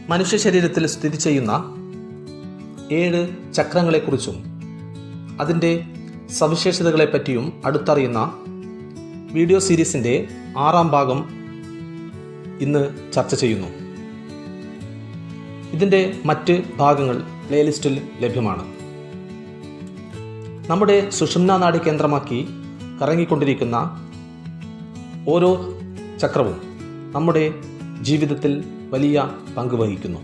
മനുഷ്യ ശരീരത്തിൽ സ്ഥിതി ചെയ്യുന്ന 7 ചക്രങ്ങളെക്കുറിച്ചും അതിൻ്റെ സവിശേഷതകളെപ്പറ്റിയും അടുത്തറിയുന്ന വീഡിയോ സീരീസിൻ്റെ 6ാം ഭാഗം ഇന്ന് ചർച്ച ചെയ്യുന്നു. ഇതിൻ്റെ മറ്റ് ഭാഗങ്ങൾ പ്ലേലിസ്റ്റിൽ ലഭ്യമാണ്. നമ്മുടെ സുഷുമ്നാ നാഡി കേന്ദ്രമാക്കി കറങ്ങിക്കൊണ്ടിരിക്കുന്ന ഓരോ ചക്രവും നമ്മുടെ ജീവിതത്തിൽ വലിയ പങ്ക് വഹിക്കുന്നു.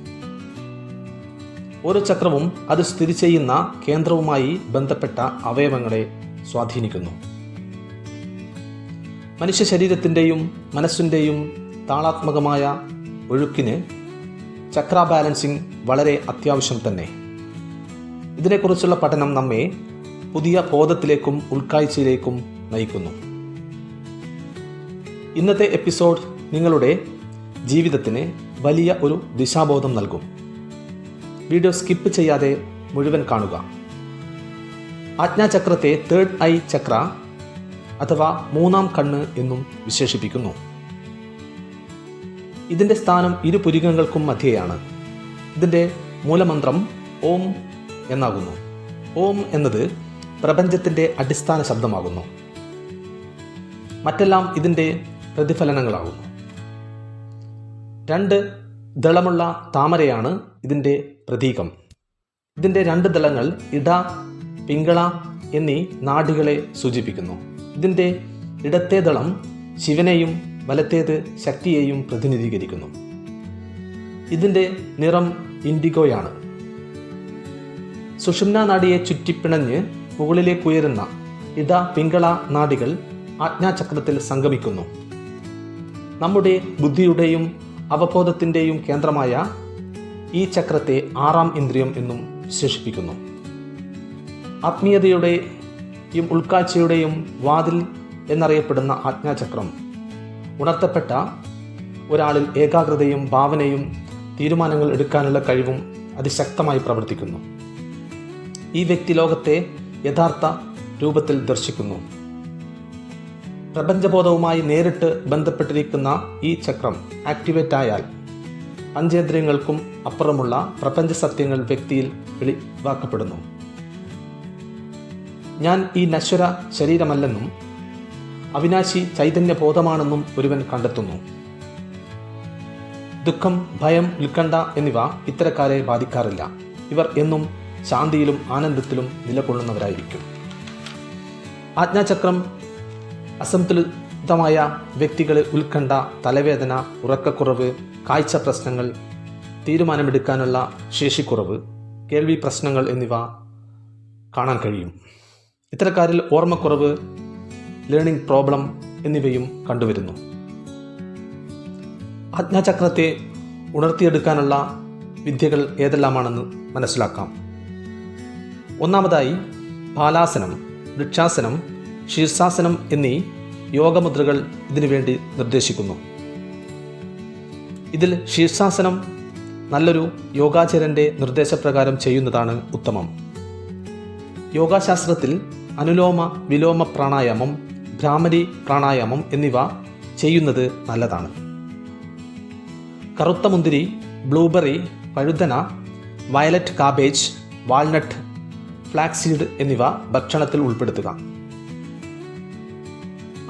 ഓരോ ചക്രവും അത് സ്ഥിതി ചെയ്യുന്ന കേന്ദ്രവുമായി ബന്ധപ്പെട്ട അവയവങ്ങളെ സ്വാധീനിക്കുന്നു. മനുഷ്യ ശരീരത്തിൻ്റെയും മനസ്സിൻ്റെയും താളാത്മകമായ ഒഴുക്കിന് ചക്ര ബാലൻസിംഗ് വളരെ അത്യാവശ്യം തന്നെ. ഇതിനെക്കുറിച്ചുള്ള പഠനം നമ്മെ പുതിയ ബോധത്തിലേക്കും ഉൾക്കാഴ്ചയിലേക്കും നയിക്കുന്നു. ഇന്നത്തെ എപ്പിസോഡ് നിങ്ങളുടെ ജീവിതത്തിന് വലിയ ഒരു ദിശാബോധം നൽകും. വീഡിയോ സ്കിപ്പ് ചെയ്യാതെ മുഴുവൻ കാണുക. ആജ്ഞാചക്രത്തെ 3rd ഐ ചക്ര അഥവാ 3ാം കണ്ണ് എന്നും വിശേഷിപ്പിക്കുന്നു. ഇതിൻ്റെ സ്ഥാനം ഇരുപുരികങ്ങൾക്കും മധ്യയാണ്. ഇതിൻ്റെ മൂലമന്ത്രം ഓം എന്നാകുന്നു. ഓം എന്നത് പ്രപഞ്ചത്തിൻ്റെ അടിസ്ഥാന ശബ്ദമാകുന്നു. മറ്റെല്ലാം ഇതിൻ്റെ പ്രതിഫലനങ്ങളാകുന്നു. 2 ദളമുള്ള താമരയാണ് ഇതിൻ്റെ പ്രതീകം. ഇതിൻ്റെ 2 ദളങ്ങൾ ഇട, പിംഗള എന്നീ നാഡികളെ സൂചിപ്പിക്കുന്നു. ഇതിൻ്റെ ഇടത്തെ ദളം ശിവനെയും വലത്തേത് ശക്തിയെയും പ്രതിനിധീകരിക്കുന്നു. ഇതിൻ്റെ നിറം ഇൻഡിഗോയാണ്. സുഷുമ്നാ നാഡിയെ ചുറ്റിപ്പിണഞ്ഞ് മുകളിലേക്കുയരുന്ന ഇട, പിംഗള നാഡികൾ ആജ്ഞാചക്രത്തിൽ സംഗമിക്കുന്നു. നമ്മുടെ ബുദ്ധിയുടെയും അവബോധത്തിൻ്റെയും കേന്ദ്രമായ ഈ ചക്രത്തെ 6ാം ഇന്ദ്രിയം എന്നും വിശേഷിപ്പിക്കുന്നു. ആത്മീയതയുടെയും ഉൾക്കാഴ്ചയുടെയും വാതിൽ എന്നറിയപ്പെടുന്ന ആജ്ഞാചക്രം ഉണർത്തപ്പെട്ട ഒരാളിൽ ഏകാഗ്രതയും ഭാവനയും തീരുമാനങ്ങൾ എടുക്കാനുള്ള കഴിവും അതിശക്തമായി പ്രവർത്തിക്കുന്നു. ഈ വ്യക്തി ലോകത്തെ യഥാർത്ഥ രൂപത്തിൽ ദർശിക്കുന്നു. പ്രപഞ്ചബോധവുമായി നേരിട്ട് ബന്ധപ്പെട്ടിരിക്കുന്ന ഈ ചക്രം ആക്ടിവേറ്റ് ആയാൽ പഞ്ചേന്ദ്രിയങ്ങൾക്കും അപ്പുറമുള്ള പ്രപഞ്ച സത്യങ്ങൾ വ്യക്തിയിൽ വെളിവാക്കപ്പെടുന്നു. ഞാൻ ഈ നശ്വര ശരീരമല്ലെന്നും അവിനാശി ചൈതന്യബോധമാണെന്നും ഒരുവൻ കണ്ടെത്തുന്നു. ദുഃഖം, ഭയം, ഉത്കണ്ഠ എന്നിവ ഇത്തരക്കാരെ ബാധിക്കാറില്ല. ഇവർ എന്നും ശാന്തിയിലും ആനന്ദത്തിലും നിലകൊള്ളുന്നവരായിരിക്കും. ആജ്ഞാചക്രം അസന്തുലിതമായ വ്യക്തികളിൽ ഉത്കണ്ഠ, തലവേദന, ഉറക്കക്കുറവ്, കാഴ്ച പ്രശ്നങ്ങൾ, തീരുമാനമെടുക്കാനുള്ള ശേഷിക്കുറവ്, കേൾവി പ്രശ്നങ്ങൾ എന്നിവ കാണാൻ കഴിയും. ഇത്തരക്കാരിൽ ഓർമ്മക്കുറവ്, ലേണിംഗ് പ്രോബ്ലം എന്നിവയും കണ്ടുവരുന്നു. ആജ്ഞാചക്രത്തെ ഉണർത്തിയെടുക്കാനുള്ള വിദ്യകൾ ഏതെല്ലാമാണെന്ന് മനസ്സിലാക്കാം. ഒന്നാമതായി ബാലാസനം, വൃക്ഷാസനം, ശീർഷാസനം എന്നീ യോഗമുദ്രകൾ ഇതിനുവേണ്ടി നിർദ്ദേശിക്കുന്നു. ഇതിൽ ശീർഷാസനം നല്ലൊരു യോഗാചാര്യൻ്റെ നിർദ്ദേശപ്രകാരം ചെയ്യുന്നതാണ് ഉത്തമം. യോഗാശാസ്ത്രത്തിൽ അനുലോമ വിലോമ പ്രാണായാമം, ഭ്രാമരി പ്രാണായാമം എന്നിവ ചെയ്യുന്നത് നല്ലതാണ്. കറുത്ത മുന്തിരി, ബ്ലൂബെറി, പഴുതന, വയലറ്റ് കാബേജ്, വാൾനട്ട്, ഫ്ലാക്സീഡ് എന്നിവ ഭക്ഷണത്തിൽ ഉൾപ്പെടുത്തുക.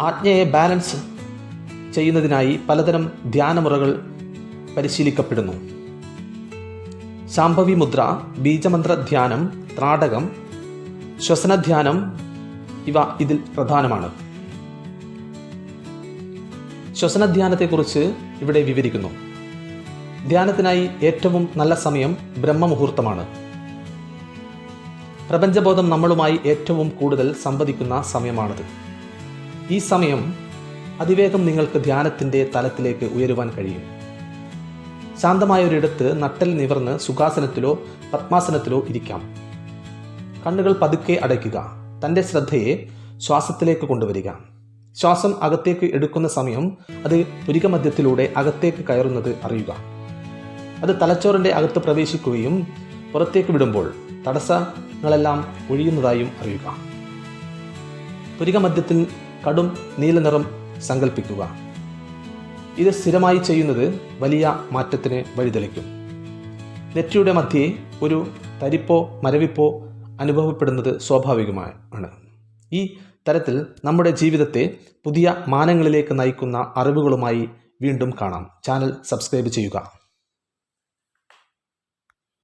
ആജ്ഞയെ ബാലൻസ് ചെയ്യുന്നതിനായി പലതരം ധ്യാനമുറകൾ പരിശീലിക്കപ്പെടുന്നു. ശാംഭവി മുദ്ര, ബീജമന്ത്ര ധ്യാനം, ത്രാടകം, ശ്വസനധ്യാനം ഇവ ഇതിൽ പ്രധാനമാണ്. ശ്വസനധ്യാനത്തെക്കുറിച്ച് ഇവിടെ വിവരിക്കുന്നു. ധ്യാനത്തിനായി ഏറ്റവും നല്ല സമയം ബ്രഹ്മമുഹൂർത്തമാണ്. പ്രപഞ്ചബോധം നമ്മളുമായി ഏറ്റവും കൂടുതൽ സംവദിക്കുന്ന സമയമാണത്. ഈ സമയം അതിവേഗം നിങ്ങൾക്ക് ധ്യാനത്തിൻ്റെ തലത്തിലേക്ക് ഉയരുവാൻ കഴിയും. ശാന്തമായൊരിടത്ത് നട്ടൽ നിവർന്ന് സുഖാസനത്തിലോ പത്മാസനത്തിലോ ഇരിക്കാം. കണ്ണുകൾ പതുക്കെ അടയ്ക്കുക. തൻ്റെ ശ്രദ്ധയെ ശ്വാസത്തിലേക്ക് കൊണ്ടുവരിക. ശ്വാസം അകത്തേക്ക് എടുക്കുന്ന സമയം അത് പുരികമധ്യത്തിലൂടെ അകത്തേക്ക് കയറുന്നത് അറിയുക. അത് തലച്ചോറിൻ്റെ അകത്ത് പ്രവേശിക്കുകയും പുറത്തേക്ക് വിടുമ്പോൾ തടസ്സങ്ങളെല്ലാം ഒഴിയുന്നതായും അറിയുക. പുരികമധ്യത്തിൽ കടും നീലനിറം സങ്കല്പിക്കുക. ഇത് സ്ഥിരമായി ചെയ്യുന്നത് വലിയ മാറ്റത്തിന് വഴിതെളിക്കും. നെറ്റിയുടെ മധ്യേ ഒരു തരിപ്പോ മരവിപ്പോ അനുഭവപ്പെടുന്നത് സ്വാഭാവികമാണ്. ഈ തരത്തിൽ നമ്മുടെ ജീവിതത്തെ പുതിയ മാനങ്ങളിലേക്ക് നയിക്കുന്ന അറിവുകളുമായി വീണ്ടും കാണാം. ചാനൽ സബ്സ്ക്രൈബ് ചെയ്യുക.